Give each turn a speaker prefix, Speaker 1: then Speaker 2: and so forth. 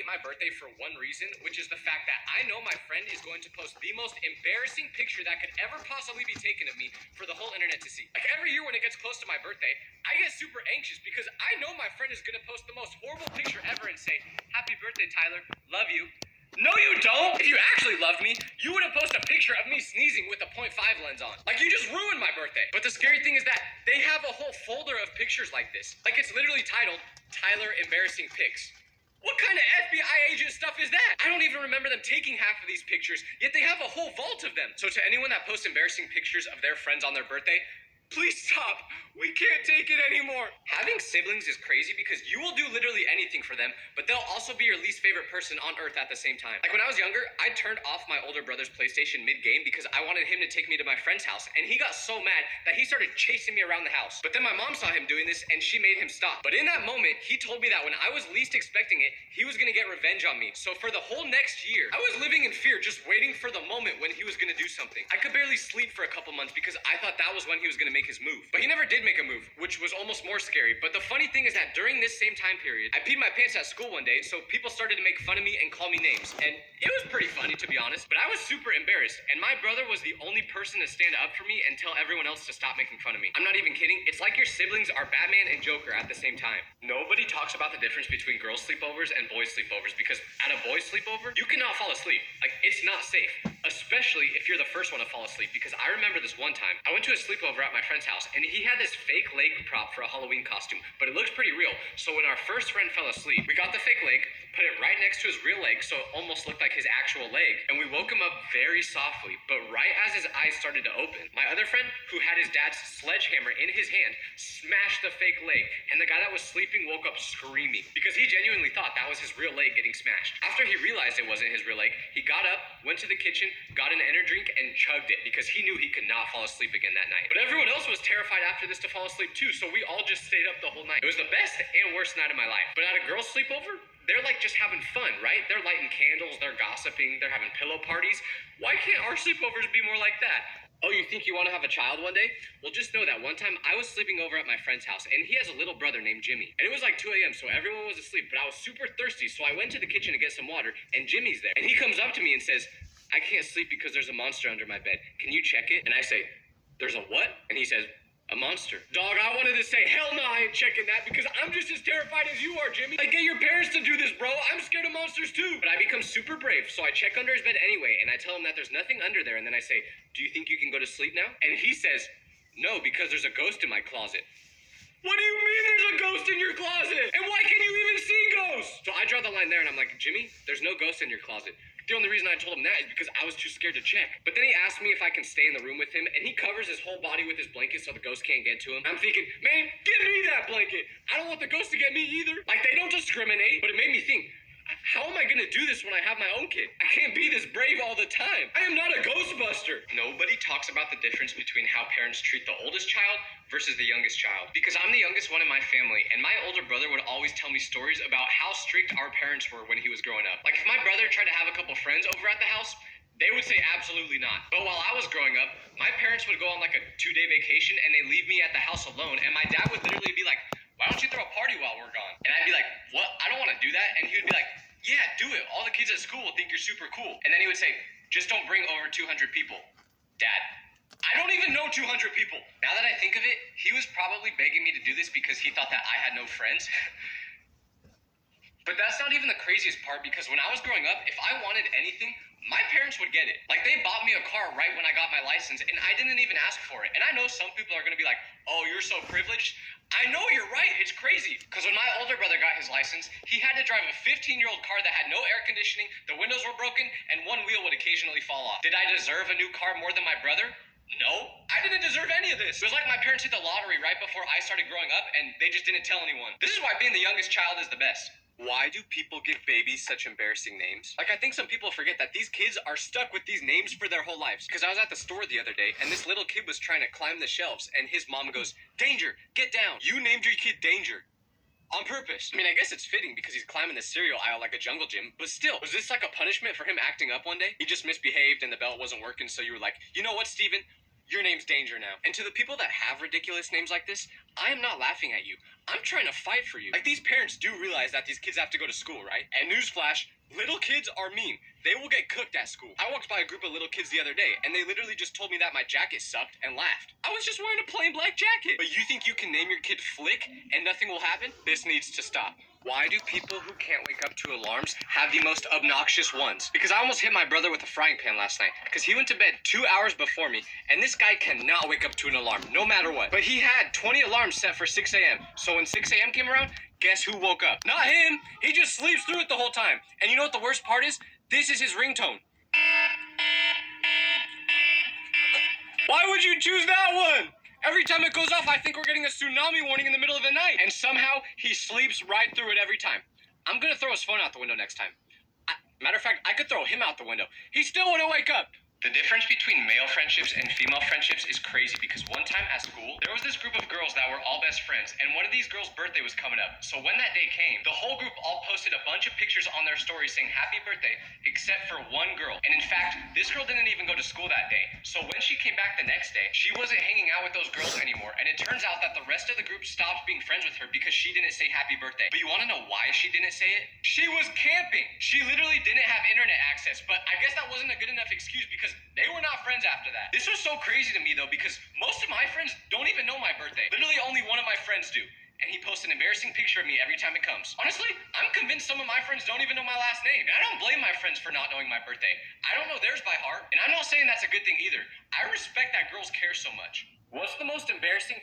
Speaker 1: my birthday for one reason, which is the fact that I know my friend is going to post the most embarrassing picture that could ever possibly be taken of me for the whole internet to see. Like every year when it gets close to my birthday, I get super anxious because I know my friend is going to post the most horrible picture ever and say, "Happy birthday, Tyler. Love you." No, you don't. If you actually loved me, you would have posted a picture of me sneezing with a 0.5 lens on. Like, you just ruined my birthday. But the scary thing is that they have a whole folder of pictures like this. Like, it's literally titled, Tyler Embarrassing Pics. What kind of FBI agent stuff is that? I don't even remember them taking half of these pictures, yet they have a whole vault of them. So to anyone that posts embarrassing pictures of their friends on their birthday, please stop. We can't take it anymore. Having siblings is crazy because you will do literally anything for them, but they'll also be your least favorite person on earth at the same time. Like when I was younger, I turned off my older brother's PlayStation mid-game because I wanted him to take me to my friend's house, and he got so mad that he started chasing me around the house. But then my mom saw him doing this, and she made him stop. But in that moment, he told me that when I was least expecting it, he was gonna get revenge on me. So for the whole next year, I was living in fear, just waiting for the moment when he was gonna do something. I could barely sleep for a couple months because I thought that was when he was gonna make his move. But he never did make a move, which was almost more scary. But the funny thing is that during this same time period, I peed my pants at school one day, so people started to make fun of me and call me names. And it was pretty funny, to be honest, but I was super embarrassed. And my brother was the only person to stand up for me and tell everyone else to stop making fun of me. I'm not even kidding. It's like your siblings are Batman and Joker at the same time. Nobody talks about the difference between girls' sleepovers and boys' sleepovers because at a boys' sleepover, you cannot fall asleep. Like, it's not safe, especially if you're the first one to fall asleep. Because I remember this one time, I went to a sleepover at my friend's house, and he had this fake leg prop for a Halloween costume, but it looked pretty real. So when our first friend fell asleep, we got the fake leg, put it right next to his real leg so it almost looked like his actual leg, and we woke him up very softly. But right as his eyes started to open, my other friend, who had his dad's sledgehammer in his hand, smashed the fake leg, and the guy that was sleeping woke up screaming because he genuinely thought that was his real leg getting smashed. After he realized it wasn't his real leg, he got up, went to the kitchen, got an energy drink, and chugged it because he knew he could not fall asleep again that night. But everyone else was terrified after this to fall asleep too, so we all just stayed up the whole night. It was the best and worst night of my life. But at a girl's sleepover, they're like just having fun, right? They're lighting candles, they're gossiping, they're having pillow parties. Why can't our sleepovers be more like that? Oh, you think you want to have a child one day? Well, just know that one time I was sleeping over at my friend's house, and he has a little brother named Jimmy. And it was like 2 a.m., so everyone was asleep, but I was super thirsty, so I went to the kitchen to get some water, and Jimmy's there. And he comes up to me and says, "I can't sleep because there's a monster under my bed. Can you check it?" And I say, "There's a what?" And he says, "A monster." Dog, I wanted to say, hell no, I ain't checking that because I'm just as terrified as you are, Jimmy. Like, get your parents to do this, bro. I'm scared of monsters too. But I become super brave, so I check under his bed anyway, and I tell him that there's nothing under there, and then I say, "Do you think you can go to sleep now?" And he says, "No, because there's a ghost in my closet." What do you mean there's a ghost in your closet? And why can you even see ghosts? So I draw the line there, and I'm like, "Jimmy, there's no ghost in your closet." The only reason I told him that is because I was too scared to check. But then he asked me if I can stay in the room with him, and he covers his whole body with his blanket so the ghost can't get to him. I'm thinking, man, give me that blanket. I don't want the ghost to get me either. Like, they don't discriminate. But it made me think, how am I gonna do this when I have my own kid? I can't be this brave all the time. I am not a Ghostbuster. Nobody talks about the difference between how parents treat the oldest child versus the youngest child. Because I'm the youngest one in my family, and my older brother would always tell me stories about how strict our parents were when he was growing up. Like, if my brother tried to have a couple friends over at the house, they would say absolutely not. But while I was growing up, my parents would go on like a 2-day vacation, and they'd leave me at the house alone, and my dad would literally be like, "Why don't you throw a party while we're gone?" And I'd be like, "What? I don't want to do that." And he would be like, "Yeah, do it. All the kids at school will think you're super cool." And then he would say, "Just don't bring over 200 people." Dad, I don't even know 200 people. Now that I think of it, he was probably begging me to do this because he thought that I had no friends. But that's not even the craziest part, because when I was growing up, if I wanted anything, my parents would get it. Like, they bought me a car right when I got my license, and I didn't even ask for it. And I know some people are gonna be like, "Oh, you're so privileged." I know, you're right, it's crazy. Because when my older brother got his license, he had to drive a 15-year-old car that had no air conditioning, the windows were broken, and one wheel would occasionally fall off. Did I deserve a new car more than my brother? No, I didn't deserve any of this. It was like my parents hit the lottery right before I started growing up, and they just didn't tell anyone. This is why being the youngest child is the best. Why do people give babies such embarrassing names? Like, I think some people forget that these kids are stuck with these names for their whole lives. Because I was at the store the other day, and this little kid was trying to climb the shelves, and his mom goes, "Danger, get down. You named your kid Danger. On purpose." I mean, I guess it's fitting because he's climbing the cereal aisle like a jungle gym, but still, was this like a punishment for him acting up one day? He just misbehaved and the belt wasn't working, so you were like, "You know what, Steven? Your name's Danger now. And to the people that have ridiculous names like this, I am not laughing at you. I'm trying to fight for you. Like, these parents do realize that these kids have to go to school, right? And newsflash, little kids are mean. They will get cooked at school. I walked by a group of little kids the other day, and they literally just told me that my jacket sucked and laughed. I was just wearing a plain black jacket. But you think you can name your kid Flick and nothing will happen? This needs to stop. Why do people who can't wake up to alarms have the most obnoxious ones? Because I almost hit my brother with a frying pan last night because he went to bed 2 hours before me, and this guy cannot wake up to an alarm no matter what. But he had 20 alarms set for 6 a.m. So when 6 a.m. came around, guess who woke up? Not him. He just sleeps through it the whole time. And you know what the worst part is? This is his ringtone. Why would you choose that one? Every time it goes off, I think we're getting a tsunami warning in the middle of the night. And somehow, he sleeps right through it every time. I'm gonna throw his phone out the window next time. Matter of fact, I could throw him out the window. He still wouldn't wake up. The difference between male friendships and female friendships is crazy because one time at school, there was this group of girls that were all best friends, and one of these girls' birthday was coming up. So when that day came, the whole group all posted a bunch of pictures on their stories saying happy birthday, except for one girl. And in fact, this girl didn't even go to school that day. So when she came back the next day, she wasn't hanging out with those girls anymore, and it turns out that the rest of the group stopped being friends with her because she didn't say happy birthday. But you want to know why she didn't say it? She was camping. She literally didn't have internet access, but I guess that wasn't a good enough excuse because they were not friends after that. This was so crazy to me though because most of my friends don't even know my birthday. Literally only one of my friends do. And he posts an embarrassing picture of me every time it comes. Honestly, I'm convinced some of my friends don't even know my last name. And I don't blame my friends for not knowing my birthday. I don't know theirs by heart. And I'm not saying that's a good thing either. I respect that girls care so much. What's the most embarrassing